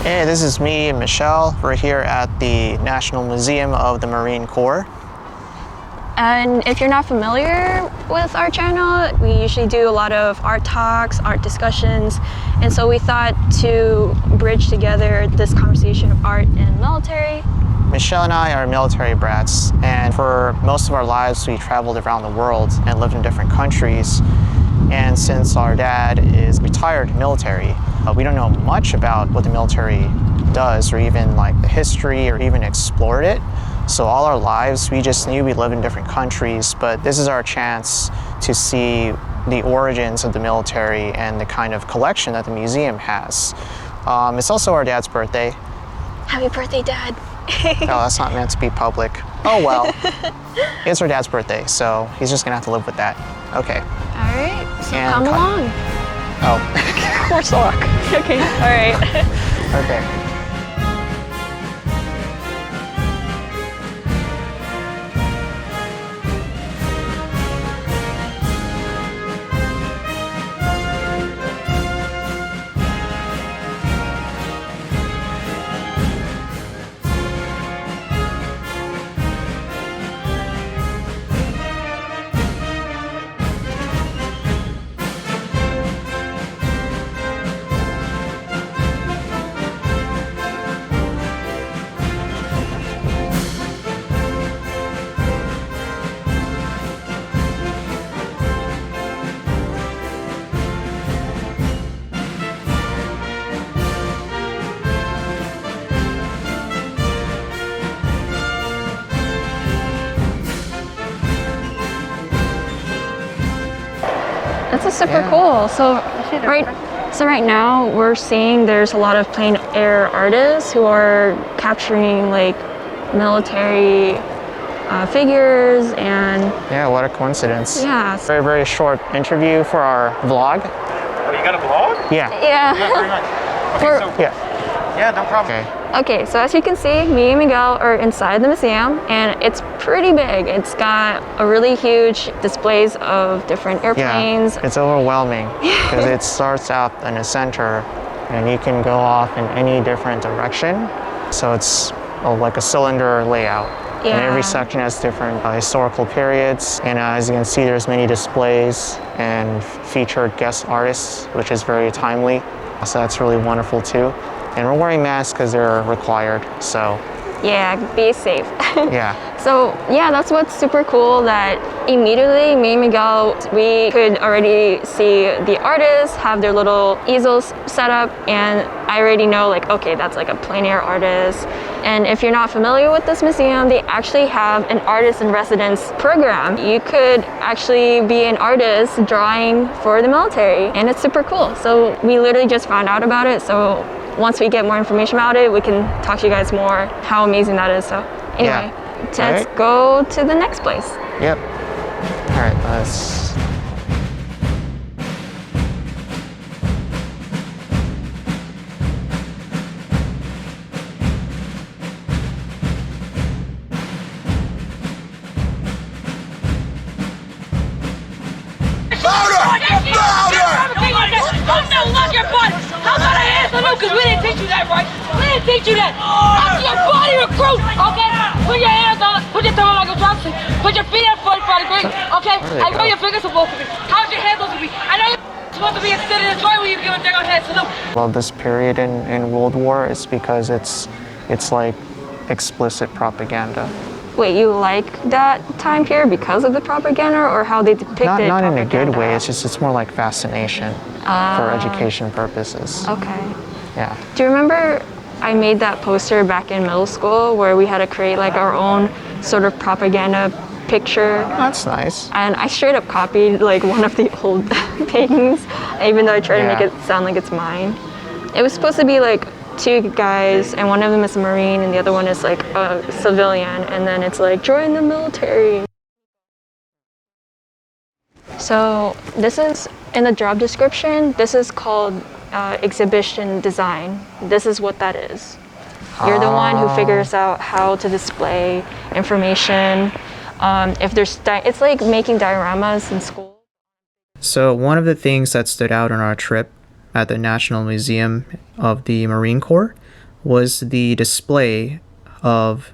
Hey, this is me and Michelle. We're here at the National Museum of the Marine Corps. And if you're not familiar with our channel, we usually do a lot of art talks, art discussions, and so we thought to bridge together this conversation of art and military. Michelle and I are military brats, and for most of our lives we traveled around the world and lived in different countries. And since our dad is retired military, we don't know much about what the military does, or even like the history, or even explored it. So all our lives we just knew we live in different countries, but this is our chance to see the origins of the military and the kind of collection that the museum has. It's also our dad's birthday. Happy birthday, Dad. Oh, that's not meant to be public. Oh well. It's our dad's birthday, so he's just gonna have to live with that. Okay. All right, so And come along. Oh. Worse luck. Okay, all right. Okay. This is super cool. So right now we're seeing there's a lot of plein air artists who are capturing like military figures and... Yeah, what a coincidence. Yeah. Very, very short interview for our vlog. Oh, you got a vlog? Yeah. Yeah. Yeah, very much. Okay, so, yeah, no problem. Okay. Okay, so as you can see, me and Miguel are inside the museum, and it's pretty big. It's got a really huge displays of different airplanes. Yeah, it's overwhelming because it starts out in the center and you can go off in any different direction. So it's like a cylinder layout. Yeah. And every section has different historical periods. And as you can see, there's many displays and featured guest artists, which is very timely. So that's really wonderful too. And we're wearing masks because they're required, so. Yeah, be safe. Yeah. So yeah, that's what's super cool, that immediately me and Miguel, we could already see the artists have their little easels set up, and I already know like, okay, that's like a plein air artist. And if you're not familiar with this museum, they actually have an artist in residence program. You could actually be an artist drawing for the military, and it's super cool. So we literally just found out about it, so once we get more information about it, we can talk to you guys more how amazing that is. So anyway, let's go to the next place. Yep. All right, let's. Because we didn't teach you that, right? We didn't teach you that. I'm your body recruit, okay? Put your hands on, put your thumb on like a dropstick. Put your feet at 45 degrees, okay? I know your fingers supposed to be. How's your hand supposed to be? I know you're supposed to be extended and joint when you give a thing on head salute. Well, this period in World War is because it's like explicit propaganda. Wait, you like that time period because of the propaganda, or how they depicted Not in propaganda? a good way, it's more like fascination for education purposes. Okay. Yeah. Do you remember I made that poster back in middle school where we had to create like our own sort of propaganda picture? That's nice. And I straight up copied like one of the old paintings, even though I tried to make it sound like it's mine. It was supposed to be like two guys, and one of them is a Marine and the other one is like a civilian, and then it's like, join the military. So this is in the job description. This is called exhibition design. This is what that is. You're the one who figures out how to display information. If there's, it's like making dioramas in school. So one of the things that stood out on our trip at the National Museum of the Marine Corps was the display of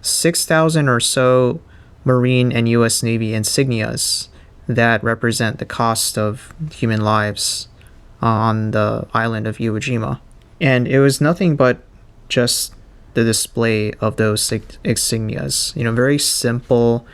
6,000 or so Marine and U.S. Navy insignias that represent the cost of human lives on the island of Iwo Jima. And it was nothing but just the display of those insignias. Very simple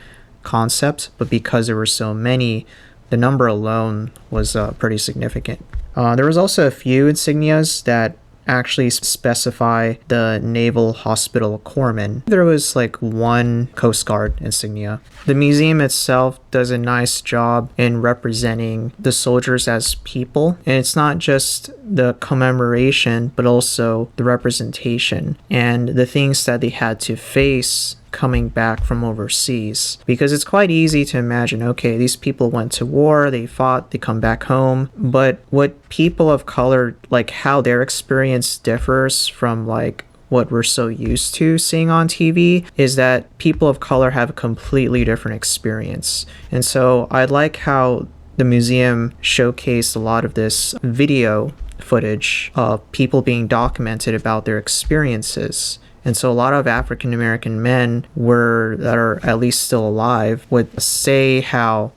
concept, but because there were so many, the number alone was pretty significant. There was also a few insignias that actually specify the Naval Hospital Corpsman. There was like one Coast Guard insignia. The museum itself does a nice job in representing the soldiers as people, and it's not just the commemoration but also the representation and the things that they had to face coming back from overseas, because it's quite easy to imagine, okay, these people went to war, they fought, they come back home, but what people of color, like how their experience differs from like what we're so used to seeing on TV, is that people of color have a completely different experience. And so I like how the museum showcased a lot of this video footage of people being documented about their experiences. And so a lot of African American men that are at least still alive would say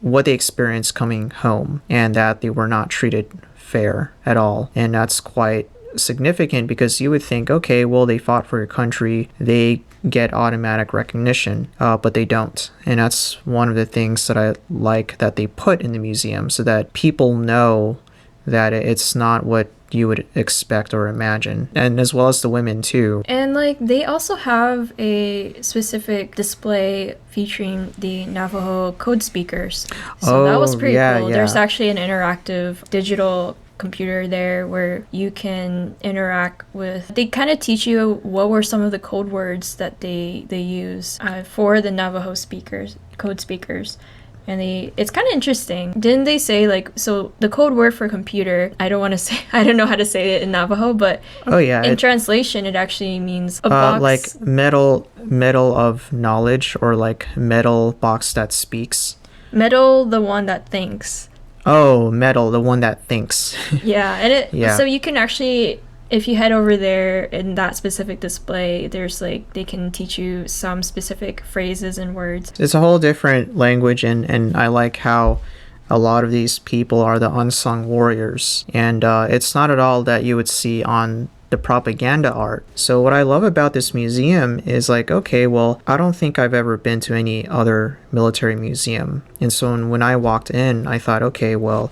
what they experienced coming home and that they were not treated fair at all. And that's quite significant, because you would think, okay, well, they fought for your country, they get automatic recognition, but they don't. And that's one of the things that I like that they put in the museum, so that people know that it's not what you would expect or imagine, and as well as the women too. And like they also have a specific display featuring the Navajo Code speakers. So that was pretty cool. Yeah. There's actually an interactive digital computer there where you can interact with. They kind of teach you what were some of the code words that they use for the Navajo code speakers. And it's kind of interesting. Didn't they say so the code word for computer, I don't know how to say it in Navajo, but in translation it actually means a box. Like metal of knowledge, or like metal box that speaks. Metal, the one that thinks. Oh, metal, the one that thinks. Yeah, and so you can actually, if you head over there in that specific display, there's they can teach you some specific phrases and words. It's a whole different language, and I like how a lot of these people are the unsung warriors, and it's not at all that you would see on the propaganda art. So what I love about this museum is okay, well, I don't think I've ever been to any other military museum. And so when I walked in, I thought, okay, well,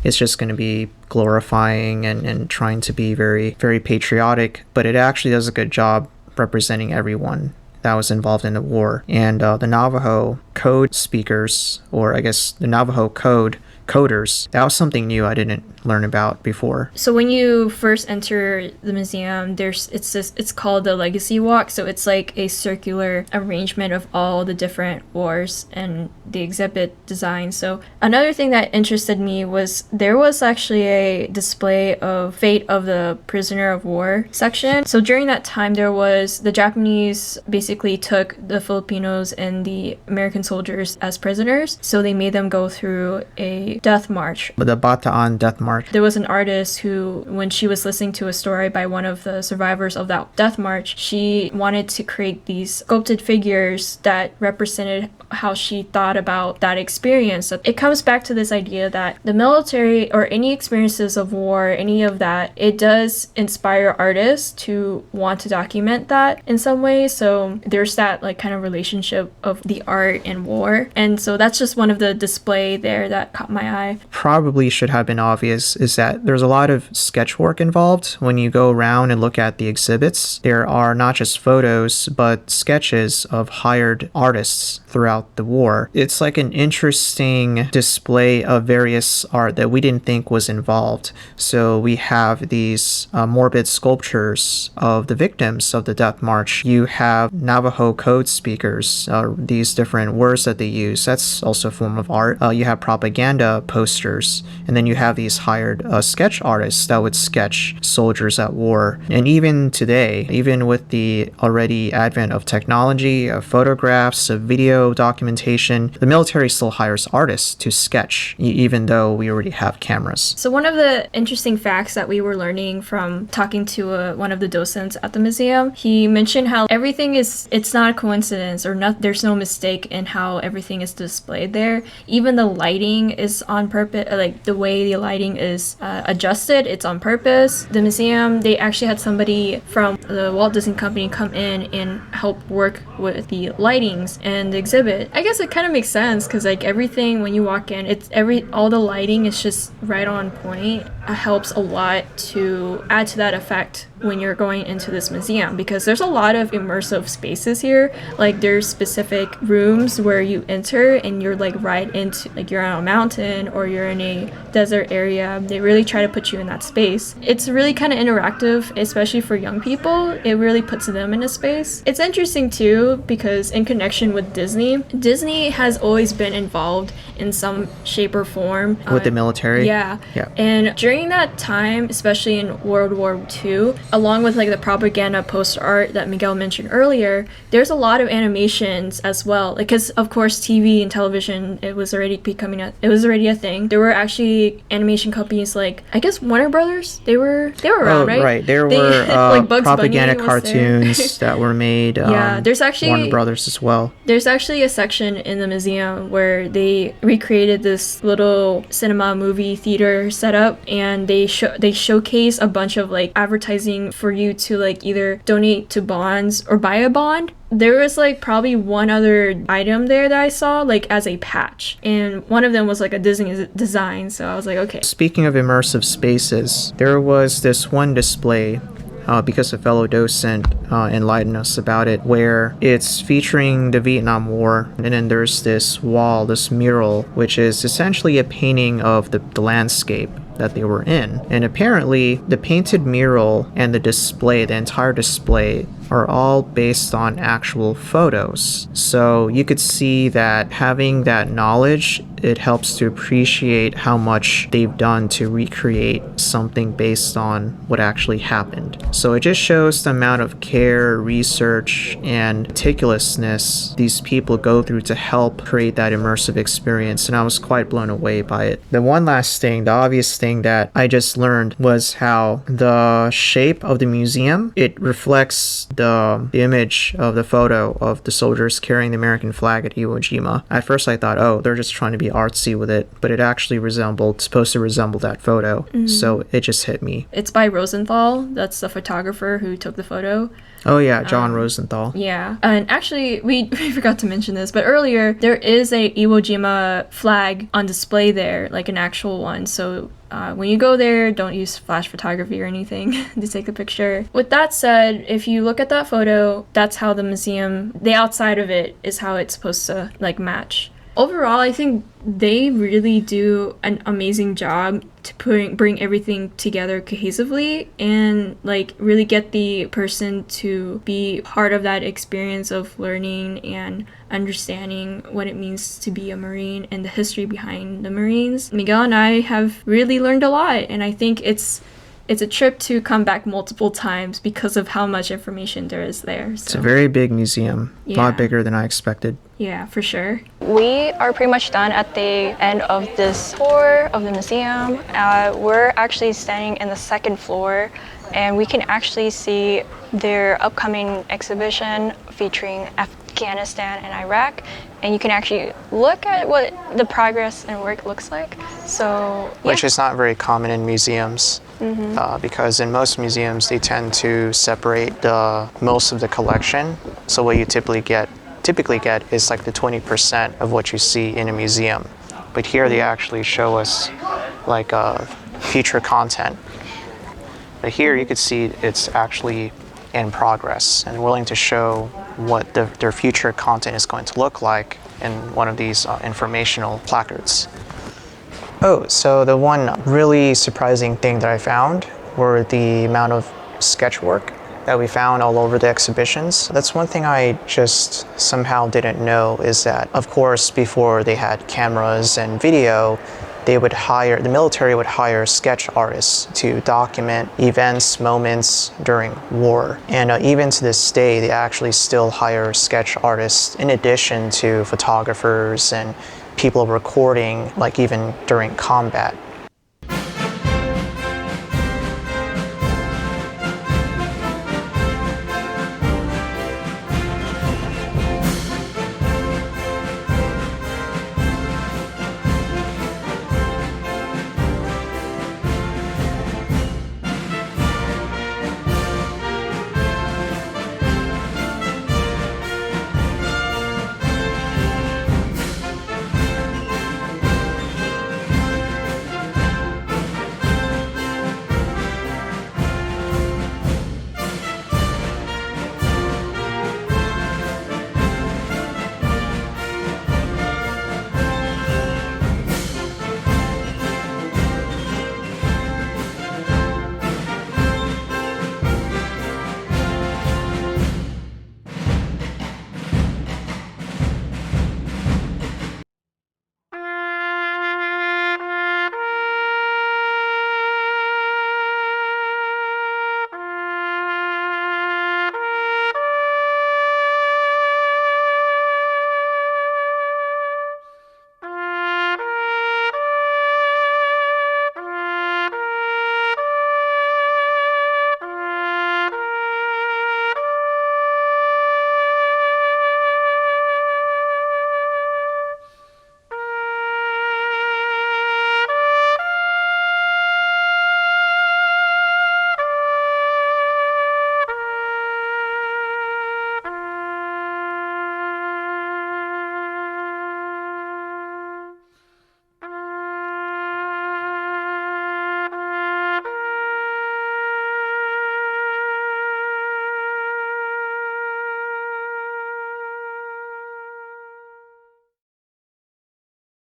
it's just going to be glorifying and trying to be very, very patriotic, but it actually does a good job representing everyone that was involved in the war. And the Navajo Code speakers, or I guess the Navajo Coders, that was something new I didn't learn about before. So when you first enter the museum, it's called the Legacy Walk. So it's like a circular arrangement of all the different wars and the exhibit design. So another thing that interested me was there was actually a display of fate of the prisoner of war section. So during that time, the Japanese basically took the Filipinos and the American soldiers as prisoners. So they made them go through a death march. The Bataan death march. There was an artist who, when she was listening to a story by one of the survivors of that death march, she wanted to create these sculpted figures that represented how she thought about that experience. So it comes back to this idea that the military, or any experiences of war, any of that, it does inspire artists to want to document that in some way. So there's that kind of relationship of the art and war. And so that's just one of the display there that caught my eye. Probably should have been obvious is that there's a lot of sketch work involved. When you go around and look at the exhibits, there are not just photos, but sketches of hired artists throughout the war. It's like an interesting display of various art that we didn't think was involved. So we have these morbid sculptures of the victims of the death march. You have Navajo Code speakers, these different words that they use. That's also a form of art. You have propaganda propaganda posters. And then you have these hired sketch artists that would sketch soldiers at war. And even today, even with the already advent of technology, of photographs, of video documentation, the military still hires artists to sketch, even though we already have cameras. So one of the interesting facts that we were learning from talking to one of the docents at the museum, he mentioned how everything it's not a coincidence, or there's no mistake in how everything is displayed there. Even the lighting is on purpose, like the way the lighting is adjusted, it's on purpose. The museum, they actually had somebody from the Walt Disney Company come in and help work with the lightings and the exhibit. I guess it kind of makes sense because like everything when you walk in, all the lighting is just right on point. It helps a lot to add to that effect when you're going into this museum, because there's a lot of immersive spaces here. Like there's specific rooms where you enter and you're like right into, like you're on a mountain or you're in a desert area. They really try to put you in that space. It's really kind of interactive, especially for young people. It really puts them in a space. It's interesting too because in connection with Disney has always been involved in some shape or form with the military. Yeah. And during that time, especially in World War II, along with like the propaganda poster art that Miguel mentioned earlier, there's a lot of animations as well. Because of course TV and television, it was already a thing. There were actually animation companies like, I guess Warner Brothers. They were around, right? Right. There were like Bugs propaganda Bunny cartoons that were made. Yeah, there's actually Warner Brothers as well. There's actually a section in the museum where they recreated this little cinema movie theater setup, and they showcase a bunch of like advertising for you to like either donate to bonds or buy a bond. There was like probably one other item there that I saw like as a patch, and one of them was like a Disney design, so I was like, okay. Speaking of immersive spaces, there was this one display because a fellow docent enlightened us about it, where it's featuring the Vietnam War, and then there's this wall, this mural, which is essentially a painting of the landscape that they were in. And apparently the painted mural and the entire display are all based on actual photos. So you could see that having that knowledge, it helps to appreciate how much they've done to recreate something based on what actually happened. So it just shows the amount of care, research, and meticulousness these people go through to help create that immersive experience, and I was quite blown away by it. The one last thing, the obvious thing that I just learned was how the shape of the museum, it reflects the image of the photo of the soldiers carrying the American flag at Iwo Jima. At first I thought, oh, they're just trying to be artsy with it, but it actually supposed to resemble that photo. Mm-hmm. So it just hit me. It's by Rosenthal. That's the photographer who took the photo. Oh yeah, John Rosenthal. Yeah, and actually we forgot to mention this, but earlier there is a Iwo Jima flag on display there, like an actual one. So when you go there, don't use flash photography or anything to take a picture. With that said, if you look at that photo, that's how the museum, the outside of it is how it's supposed to like match. Overall, I think they really do an amazing job to bring everything together cohesively and like really get the person to be part of that experience of learning and understanding what it means to be a Marine and the history behind the Marines. Miguel and I have really learned a lot, and I think it's a trip to come back multiple times because of how much information there is there. So. It's a very big museum, a lot bigger than I expected. Yeah, for sure. We are pretty much done at the end of this tour of the museum. We're actually standing in the second floor, and we can actually see their upcoming exhibition featuring Afghanistan and Iraq, and you can actually look at what the progress and work looks like. So, which is not very common in museums. Mm-hmm. Because in most museums they tend to separate most of the collection. So what you typically get is like the 20% of what you see in a museum. But here they actually show us like future content. But here you could see it's actually in progress and willing to show what their future content is going to look like in one of these informational placards. Oh, so the one really surprising thing that I found were the amount of sketch work that we found all over the exhibitions. That's one thing I just somehow didn't know, is that, of course, before they had cameras and video, the military would hire sketch artists to document events, moments during war. And even to this day, they actually still hire sketch artists in addition to photographers and people recording, like even during combat.